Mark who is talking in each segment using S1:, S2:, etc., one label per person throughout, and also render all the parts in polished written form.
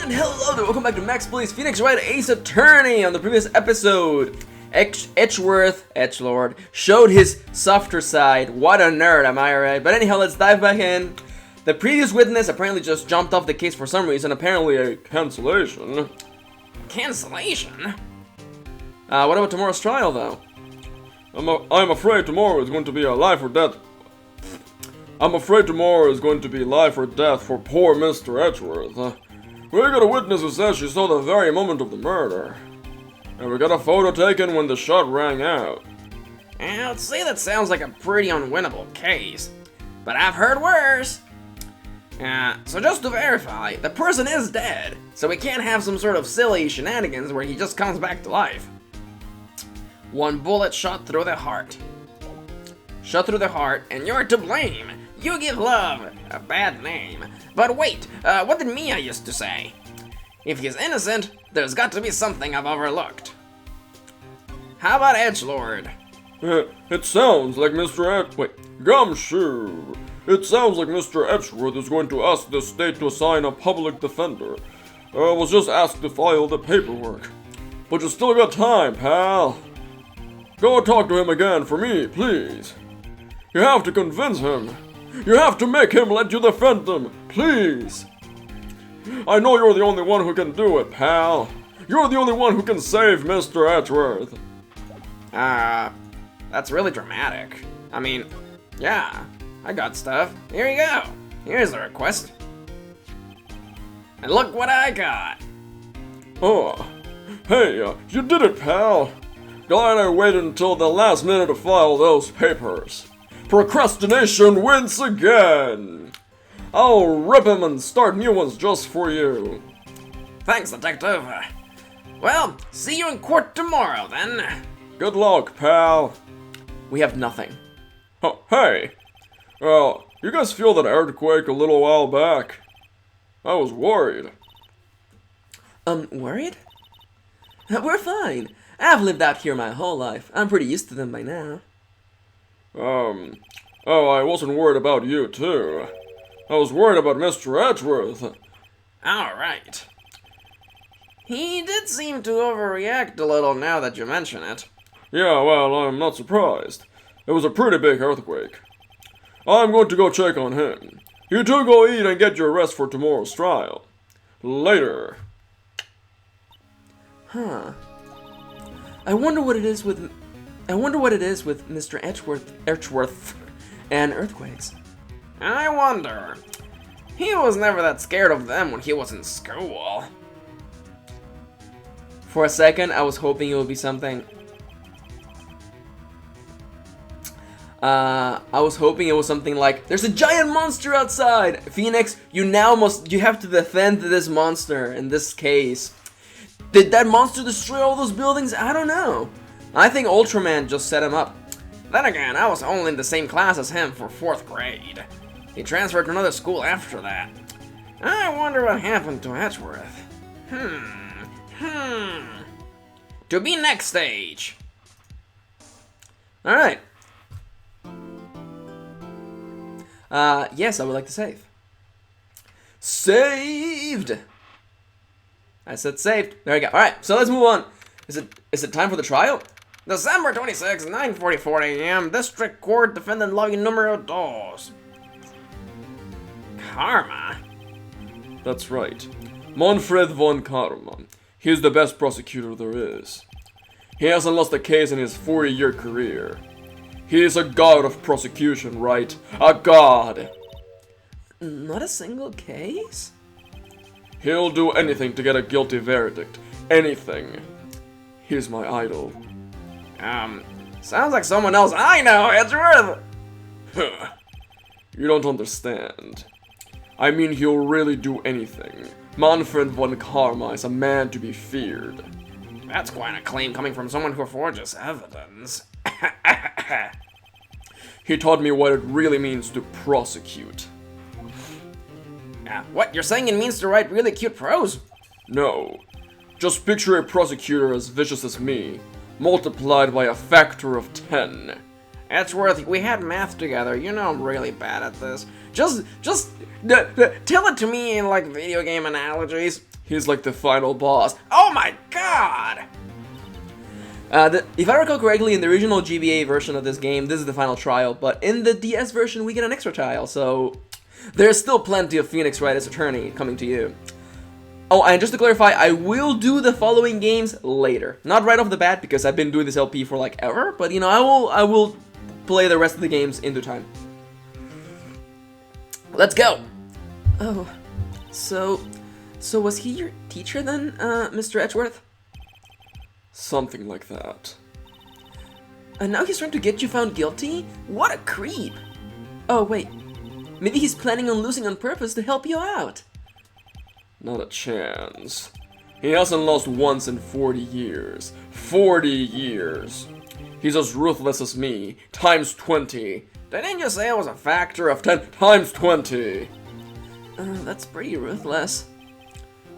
S1: And hello there, welcome back to Max Plays Phoenix Wright Ace Attorney. On the previous episode, Edgelord showed his softer side. What a nerd, am I right? But anyhow, let's dive back in. The previous witness apparently just jumped off the case for some reason, apparently a cancellation. Cancellation? What about tomorrow's trial, though?
S2: I'm afraid tomorrow is going to be a life or death. I'm afraid tomorrow is going to be life or death for poor Mr. Edgeworth. We got a witness who says she saw the very moment of the murder. And we got a photo taken when the shot rang out.
S1: I'd say that sounds like a pretty unwinnable case. But I've heard worse. So just to verify, the person is dead. So we can't have some sort of silly shenanigans where he just comes back to life. One bullet shot through the heart. Shot through the heart, and you're to blame. You give love a bad name. But wait, what did Mia used to say? If he's innocent, there's got to be something I've overlooked. How about Edgelord?
S2: It sounds like Gumshoe. It sounds like Mr. Edgeworth is going to ask the state to assign a public defender. I was just asked to file the paperwork. But you still got time, pal. Go talk to him again for me, please. You have to convince him. You have to make him let you defend them, please. I know you're the only one who can do it, pal. You're the only one who can save Mr. Edgeworth.
S1: That's really dramatic. I mean, yeah, I got stuff. Here you go. Here's the request. And look what I got.
S2: Oh, hey, you did it, pal. Glad I waited until the last minute to file those papers. Procrastination wins again! I'll rip him and start new ones just for you.
S1: Thanks, Detective. Well, see you in court tomorrow, then.
S2: Good luck, pal.
S1: We have nothing.
S2: Oh, hey. You guys feel that earthquake a little while back? I was worried.
S1: Worried? We're fine. I've lived out here my whole life. I'm pretty used to them by now.
S2: I wasn't worried about you, too. I was worried about Mr. Edgeworth.
S1: Alright. He did seem to overreact a little now that you mention it.
S2: Yeah, well, I'm not surprised. It was a pretty big earthquake. I'm going to go check on him. You two go eat and get your rest for tomorrow's trial. Later.
S1: Huh. I wonder what it is with Mr. Edgeworth and earthquakes. I wonder. He was never that scared of them when he was in school. For a second, I was hoping it would be something. I was hoping it was something like, there's a giant monster outside! Phoenix, you have to defend this monster in this case. Did that monster destroy all those buildings? I don't know. I think Ultraman just set him up. Then again, I was only in the same class as him for 4th grade. He transferred to another school after that. I wonder what happened to Edgeworth. To be next stage. Alright. Yes, I would like to save. Saved! I said saved. There we go. Alright, so let's move on. Is it time for the trial? December 26, 9:44 a.m. District Court, Defendant Lobby Numero 2. Karma?
S2: That's right. Manfred von Karma. He's the best prosecutor there is. He hasn't lost a case in his 40-year career. He is a god of prosecution, right? A god!
S1: Not a single case?
S2: He'll do anything to get a guilty verdict. Anything. He's my idol.
S1: Sounds like someone else I know, Edgeworth!
S2: You don't understand. I mean, he'll really do anything. Manfred von Karma is a man to be feared.
S1: That's quite a claim coming from someone who forges evidence.
S2: He taught me what it really means to prosecute.
S1: What, you're saying it means to write really cute prose?
S2: No. Just picture a prosecutor as vicious as me, multiplied by a factor of 10.
S1: Edgeworth, we had math together. You know I'm really bad at this. Just tell it to me in like video game analogies.
S2: He's like the final boss.
S1: Oh my god!
S3: If I recall correctly, in the original GBA version of this game, this is the final trial, but in the DS version, we get an extra trial, so there's still plenty of Phoenix Wright as attorney coming to you. Oh, and just to clarify, I will do the following games later. Not right off the bat, because I've been doing this LP for like ever, but you know, I will play the rest of the games into time. Let's go! Oh, so was he your teacher then, Mr. Edgeworth?
S2: Something like that.
S3: And now he's trying to get you found guilty? What a creep! Oh, wait. Maybe he's planning on losing on purpose to help you out.
S2: Not a chance. He hasn't lost once in 40 years. 40 years! He's as ruthless as me, times 20.
S1: Didn't you say it was a factor of
S2: 10 times 20!
S3: That's pretty ruthless.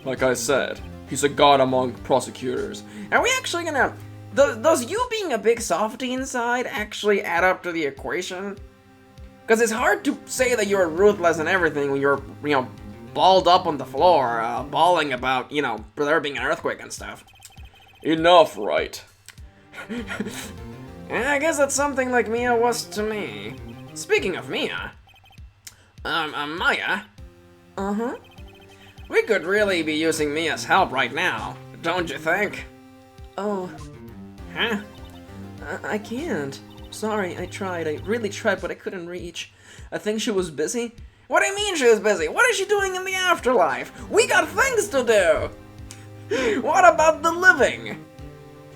S2: Like I said, he's a god among prosecutors.
S1: Are we actually gonna... Does you being a big softy inside actually add up to the equation? Because it's hard to say that you're ruthless and everything when you're, you know, balled up on the floor, bawling about, you know, there being an earthquake and stuff.
S2: Enough, Wright.
S1: I guess that's something like Mia was to me. Speaking of Mia... Maya?
S3: Uh-huh.
S1: We could really be using Mia's help right now, don't you think?
S3: Oh.
S1: Huh?
S3: I can't. Sorry, I tried. I really tried, but I couldn't reach. I think she was busy.
S1: What do you mean she was busy? What is she doing in the afterlife? We got things to do! What about the living?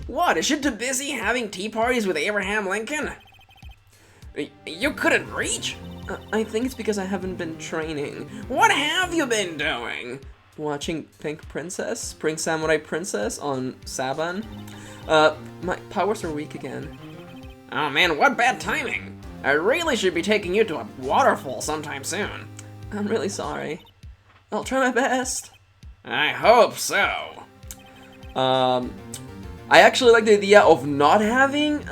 S1: What, is she too busy having tea parties with Abraham Lincoln? You couldn't reach?
S3: I think it's because I haven't been training.
S1: What have you been doing?
S3: Watching Pink Samurai Princess on Saban. My powers are weak again.
S1: Oh man, what bad timing. I really should be taking you to a waterfall sometime soon.
S3: I'm really sorry. I'll try my best.
S1: I hope so.
S3: I actually like the idea of not having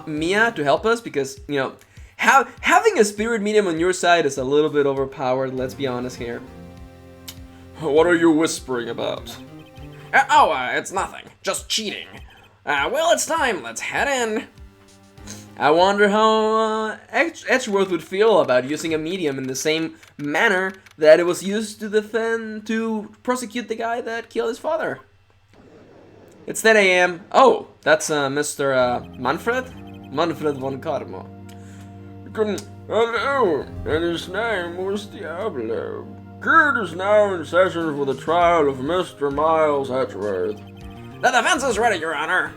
S3: Mia to help us because, you know, having a spirit medium on your side is a little bit overpowered, let's be honest here.
S2: What are you whispering about?
S1: It's nothing. Just cheating. Well, it's time. Let's head in.
S3: I wonder how Edgeworth would feel about using a medium in the same manner that it was used to prosecute the guy that killed his father. It's 10 a.m. Oh, that's Mr. Manfred? Manfred von Carmo.
S2: Hello, and his name was Diablo. Court is now in session for the trial of Mr. Miles Edgeworth.
S1: The defense is ready, Your Honor.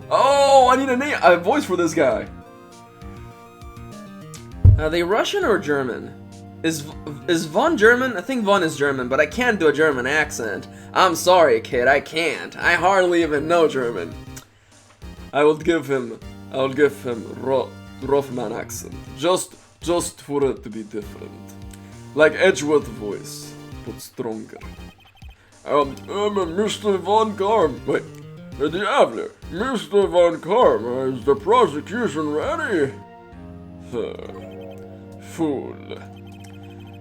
S3: Oh, I need a voice for this guy. Are they Russian or German? Is Von German? I think Von is German, but I can't do a German accent. I'm sorry, kid, I can't. I hardly even know German.
S2: I'll give him Rothman accent, just for it to be different, like Edgeworth voice, but stronger. Mr. Von Karm, wait, Diablo, Mr. Von Karm, is the prosecution ready? Fool.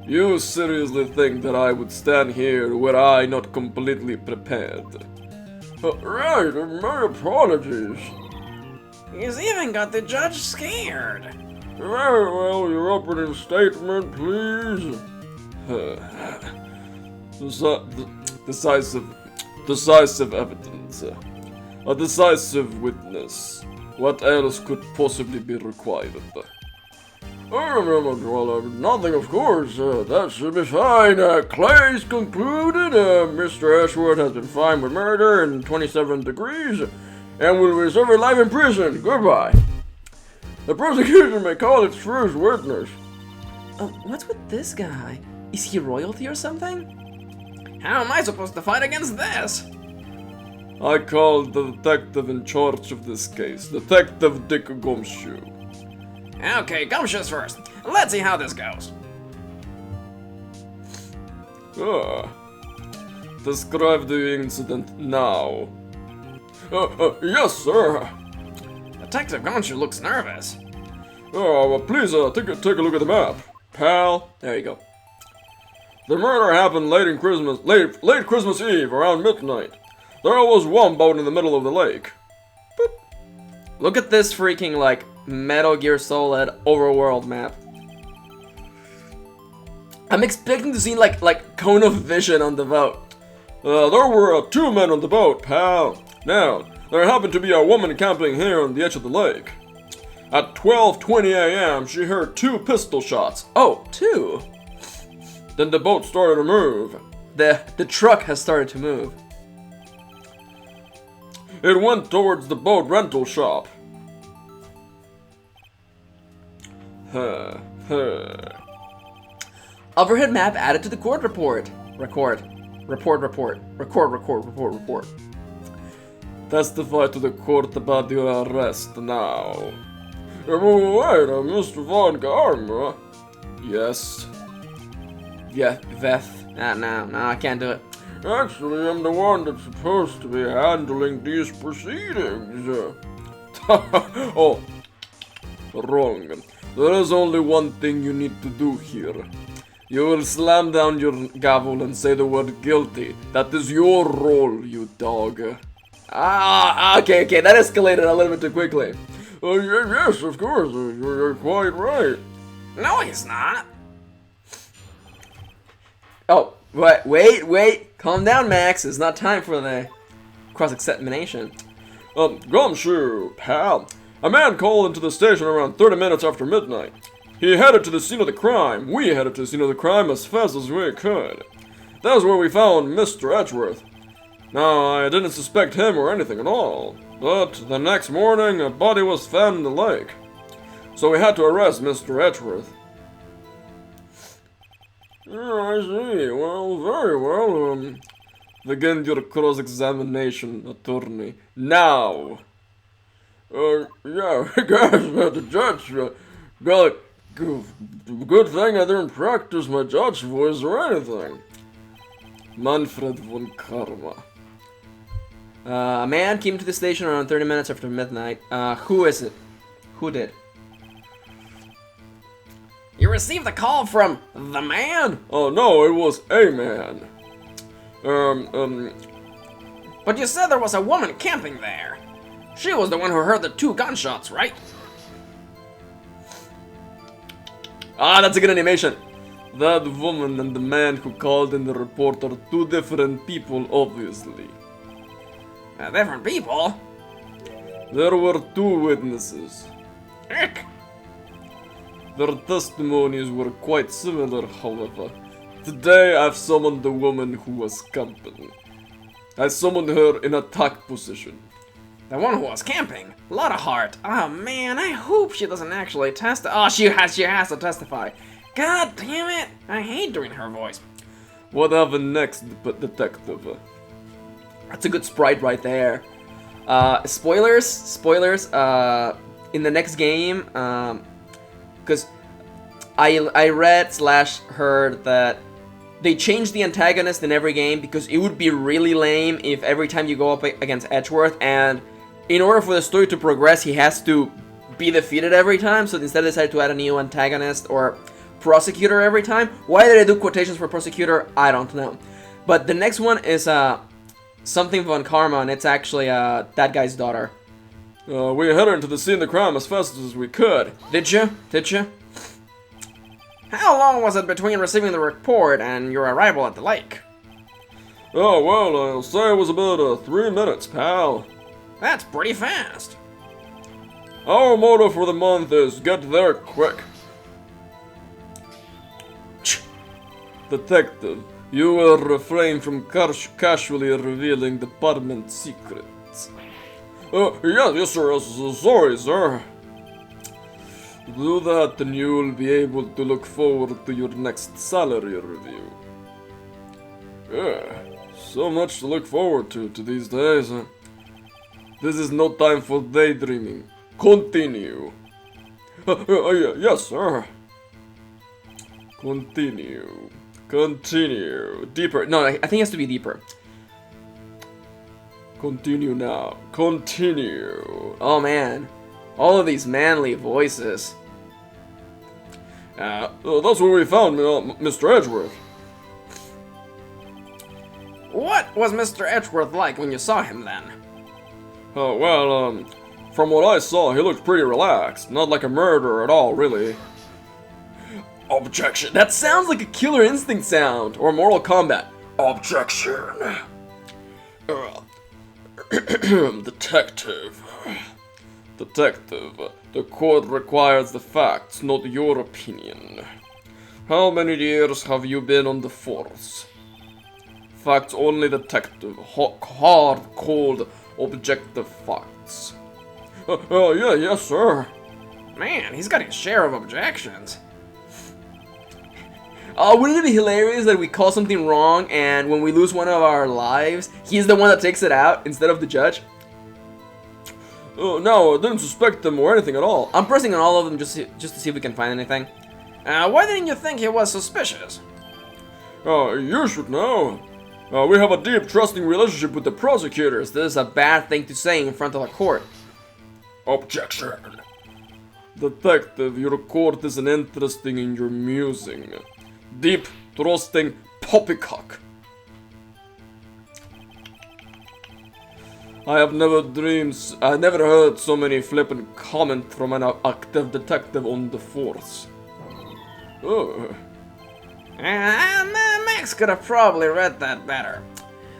S2: You seriously think that I would stand here were I not completely prepared? Right, my apologies.
S1: He's even got the judge scared.
S2: Very well, your opening statement, please. Decisive evidence. A decisive witness. What else could possibly be required? Well, nothing, of course. That should be fine. Case concluded. Mr. Edgeworth has been fined with murder and 27 degrees, and will receive life in prison. Goodbye. The prosecution may call its first witness.
S3: What's with this guy? Is he royalty or something?
S1: How am I supposed to fight against this?
S2: I called the detective in charge of this case, Detective Dick Gumshoe.
S1: Okay, Gumshoes first. Let's see how this goes.
S2: Describe the incident now. Yes, sir.
S1: Detective Gonshu looks nervous.
S2: Oh, well, please, take a look at the map, pal.
S3: There you go.
S2: The murder happened late Christmas Eve, around midnight. There was one boat in the middle of the lake.
S3: Boop. Look at this freaking, like, Metal Gear Solid overworld map. I'm expecting to see, like cone of vision on the boat.
S2: There were 2 men on the boat, pal. Now, there happened to be a woman camping here on the edge of the lake. At 12:20 a.m., she heard 2 pistol shots.
S3: Oh, 2?
S2: Then the boat started to move.
S3: The truck has started to move.
S2: It went towards the boat rental shop.
S3: Overhead map added to the court report. Report.
S2: Testify to the court about your arrest now. Wait, Mr. Von Karma. Yes.
S3: Yeah, Veth. No, I can't do it.
S2: Actually, I'm the one that's supposed to be handling these proceedings. Oh, wrong. There is only one thing you need to do here. You will slam down your gavel and say the word guilty. That is your role, you dog.
S3: Okay, that escalated a little bit too quickly.
S2: Yes, of course, you're quite right.
S1: No, he's not.
S3: Oh, wait. Calm down, Max. It's not time for the cross-examination.
S2: Gumshoe, pal. A man called into the station around 30 minutes after midnight. He headed to the scene of the crime. We headed to the scene of the crime as fast as we could. That's where we found Mr. Edgeworth. Now, I didn't suspect him or anything at all, but the next morning a body was found in the lake. So we had to arrest Mr. Edgeworth. I see. Well, very well. Begin your cross-examination, attorney. Now! Yeah, I guess the judge, good thing I didn't practice my judge voice or anything. Manfred von Karma.
S3: A man came to the station around 30 minutes after midnight. Who is it? Who did?
S1: You received a call from the man?
S2: Oh no, it was a man.
S1: But you said there was a woman camping there. She was the one who heard the 2 gunshots, right?
S3: That's a good animation.
S2: That woman and the man who called in the report are 2 different people, obviously.
S1: Different people?
S2: There were 2 witnesses.
S1: Ick.
S2: Their testimonies were quite similar, however. Today I've summoned the woman who was camping. I summoned her in attack position.
S1: The one who was camping? A lot of heart. Oh man, I hope she doesn't actually testify. Oh, she has to testify. God damn it! I hate doing her voice.
S2: What happened next, detective?
S3: That's a good sprite right there. Spoilers. In the next game, because I read / heard that they changed the antagonist in every game because it would be really lame if every time you go up against Edgeworth, and in order for the story to progress, he has to be defeated every time. So instead, they decided to add a new antagonist or prosecutor every time. Why did I do quotations for prosecutor? I don't know. But the next one is something von Karma, and it's actually that guy's daughter.
S2: We headed into the scene of the crime as fast as we could.
S3: Did you?
S1: How long was it between receiving the report and your arrival at the lake?
S2: Oh, well, I'll say it was about 3 minutes, pal.
S1: That's pretty fast.
S2: Our motto for the month is get there quick. Detective, you will refrain from casually revealing department secrets. Yes, sir. Sorry, sir. Do that and you will be able to look forward to your next salary review. Yeah, so much to look forward to these days. This is no time for daydreaming. Continue. Yes, sir. Continue.
S3: Deeper. No, I think it has to be deeper.
S2: Continue now. Continue.
S3: Oh man. All of these manly voices.
S2: That's where we found Mr. Edgeworth.
S1: What was Mr. Edgeworth like when you saw him then?
S2: Well, from what I saw, he looked pretty relaxed. Not like a murderer at all, really.
S3: Objection. That sounds like a Killer Instinct sound, or Mortal Kombat.
S2: Objection. Detective. Detective, the court requires the facts, not your opinion. How many years have you been on the force? Facts only, detective. Hard, cold, objective facts. Yes, sir.
S1: Man, he's got his share of objections.
S3: Wouldn't it be hilarious that we call something wrong and when we lose one of our lives, he's the one that takes it out instead of the judge?
S2: No, I didn't suspect them or anything at all.
S3: I'm pressing on all of them just to see if we can find anything.
S1: Why didn't you think he was suspicious?
S2: You should know. We have a deep, trusting relationship with the prosecutors.
S3: This is a bad thing to say in front of a court.
S2: Objection. Detective, your court isn't interesting in your musing. Deep, trusting poppycock. I never heard so many flippant comment from an active detective on the force.
S1: Max could have probably read that better.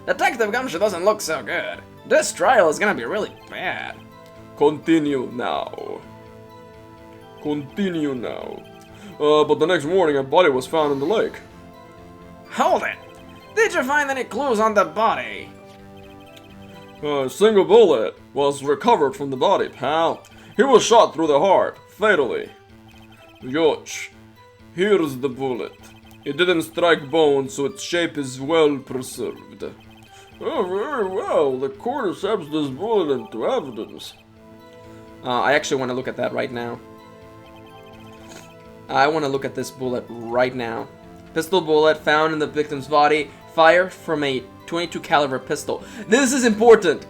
S1: Detective Gumshoe doesn't look so good. This trial is gonna be really bad.
S2: Continue now. Continue now. But the next morning a body was found in the lake.
S1: Hold it! Did you find any clues on the body?
S2: A single bullet was recovered from the body, pal. He was shot through the heart, fatally. Judge, here's the bullet. It didn't strike bone, so its shape is well preserved. Oh, very well. The court accepts this bullet into evidence.
S3: I actually want to look at that right now. I want to look at this bullet right now. Pistol bullet found in the victim's body, fired from a .22 caliber pistol. This is important.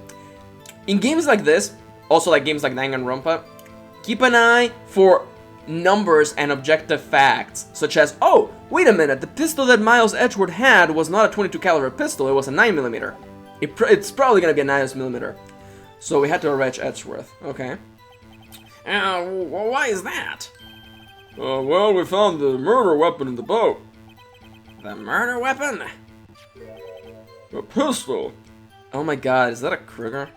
S3: In games like this, also like games like Danganronpa, keep an eye for numbers and objective facts, such as, oh, wait a minute, the pistol that Miles Edgeworth had was not a .22 caliber pistol, it was a 9mm. It's probably gonna be a 9mm. So we had to arrest Edgeworth. Okay.
S1: Why is that?
S2: Well, we found the murder weapon in the boat.
S1: The murder weapon?
S2: A pistol.
S3: Oh my god, is that a Kruger?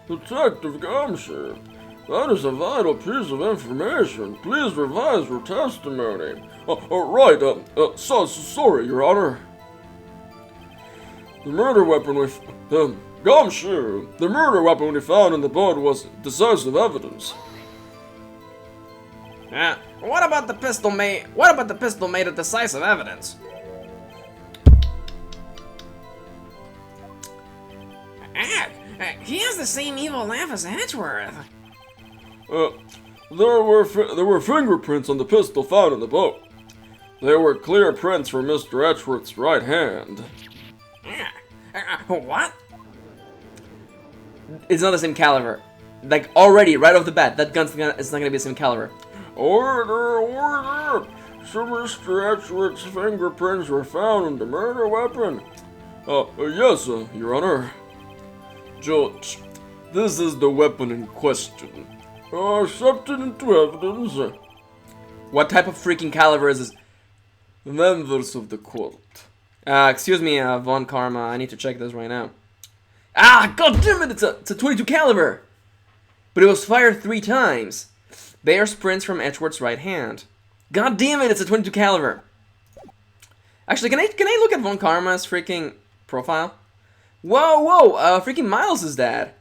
S2: Detective Gumshoe, that is a vital piece of information. Please revise your testimony. Right, sorry, Your Honor. The murder weapon Gumshoe, the murder weapon we found in the boat was decisive evidence.
S1: What about the pistol made of decisive evidence? He has the same evil laugh as Edgeworth.
S2: There were fingerprints on the pistol found in the boat. There were clear prints from Mr. Edgeworth's right hand.
S1: What?
S3: It's not the same caliber. Like, already, right off the bat, that gun's it's not gonna be the same caliber.
S2: Order! So Mr. Edgeworth's fingerprints were found in the murder weapon? Yes, Your Honor. Judge, this is the weapon in question. Accepted into evidence.
S3: What type of freaking caliber is this?
S2: Members of the court.
S3: Excuse me, Von Karma, I need to check this right now. Ah, god damn it, it's a .22 caliber! But it was fired 3 times. Bears prints from Edgeworth's right hand. God damn it, it's a .22 caliber. Actually, can I look at Von Karma's freaking profile? Whoa, freaking Miles is dad.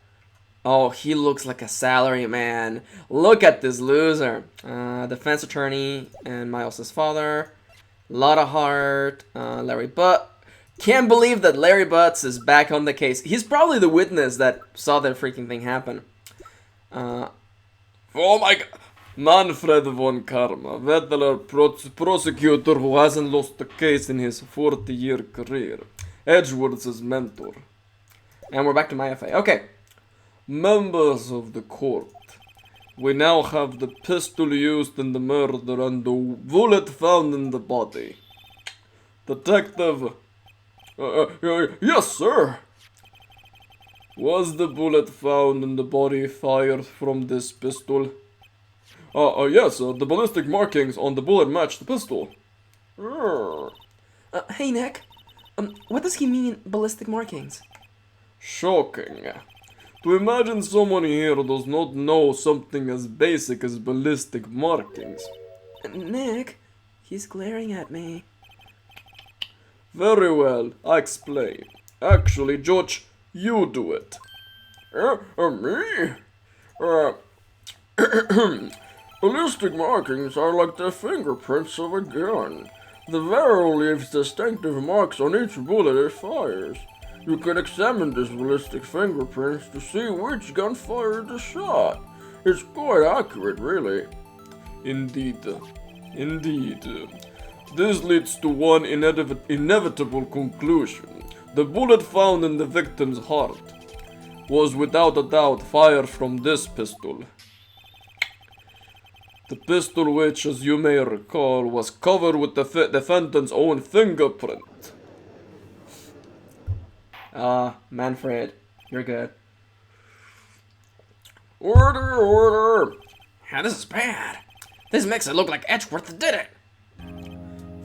S3: Oh, he looks like a salary man. Look at this loser. Defense attorney and Miles' father. Lot of heart. Larry Butt. Can't believe that Larry Butts is back on the case. He's probably the witness that saw the freaking thing happen.
S2: Oh my god. Manfred von Karma, veteran prosecutor who hasn't lost a case in his 40-year career. Edgeworth's mentor.
S3: And we're back to my FA. Okay.
S2: Members of the court, We now have the pistol used in the murder and the bullet found in the body. Detective. Yes, sir. Was the bullet found in the body fired from this pistol? Yes, the ballistic markings on the bullet match the pistol.
S3: Hey, Nick. What does he mean, ballistic markings?
S2: Shocking. To imagine someone here does not know something as basic as ballistic markings.
S3: Nick, he's glaring at me.
S2: Very well, I explain. Actually, George, you do it. Me? Ballistic markings are like the fingerprints of a gun. The barrel leaves distinctive marks on each bullet it fires. You can examine these ballistic fingerprints to see which gun fired the shot. It's quite accurate, really. Indeed. This leads to one inevitable conclusion. The bullet found in the victim's heart was without a doubt fired from this pistol. The pistol which, as you may recall, was covered with the defendant's own fingerprint.
S3: Manfred, you're good.
S2: Order!
S1: Yeah, this is bad. This makes it look like Edgeworth did it.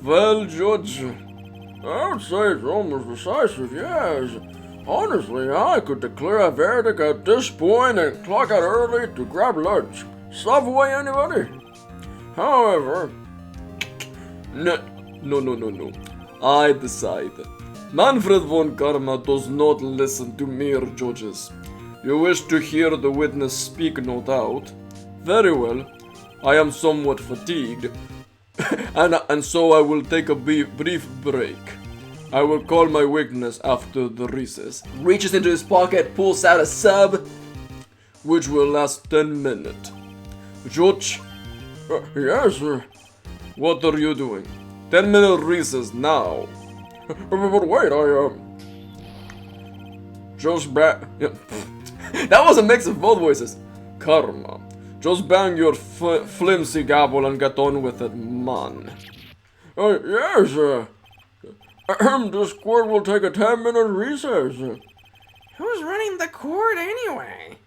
S2: Well, Judge, I would say it's almost decisive, yes. Honestly, I could declare a verdict at this point and clock out early to grab lunch. Subway, anybody? However, no. I decide. Manfred von Karma does not listen to mere judges. You wish to hear the witness speak, no doubt. Very well. I am somewhat fatigued, and so I will take a brief break. I will call my witness after the recess.
S3: Reaches into his pocket, pulls out a sub,
S2: which will last 10 minutes. Judge? Yes, sir. What are you doing? 10-minute recess now. But wait, just
S3: That was a mix of both voices.
S2: Karma. Just bang your flimsy gabble and get on with it, man. Yes, sir. This court will take a 10-minute recess.
S1: Who's running the court anyway?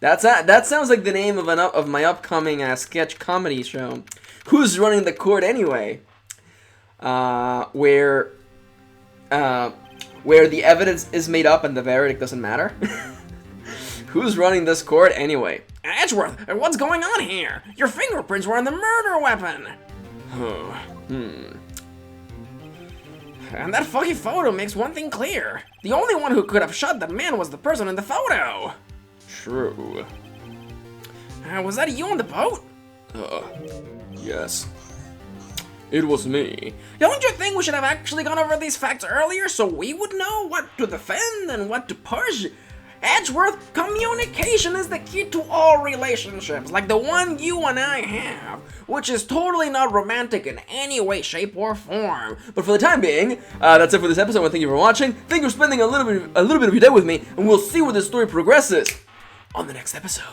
S3: That sounds like the name of my upcoming sketch comedy show. Who's running the court anyway? Where the evidence is made up and the verdict doesn't matter. Who's running this court anyway?
S1: Edgeworth, what's going on here? Your fingerprints were on the murder weapon. And that foggy photo makes one thing clear. The only one who could have shot the man was the person in the photo.
S2: True.
S1: Was that you on the boat?
S2: Yes. It was me.
S1: Don't you think we should have actually gone over these facts earlier so we would know what to defend and what to push? Edgeworth, communication is the key to all relationships, like the one you and I have, which is totally not romantic in any way, shape, or form.
S3: But for the time being, that's it for this episode. Thank you for watching. Thank you for spending a little bit of your day with me, and we'll see where this story progresses on the next episode.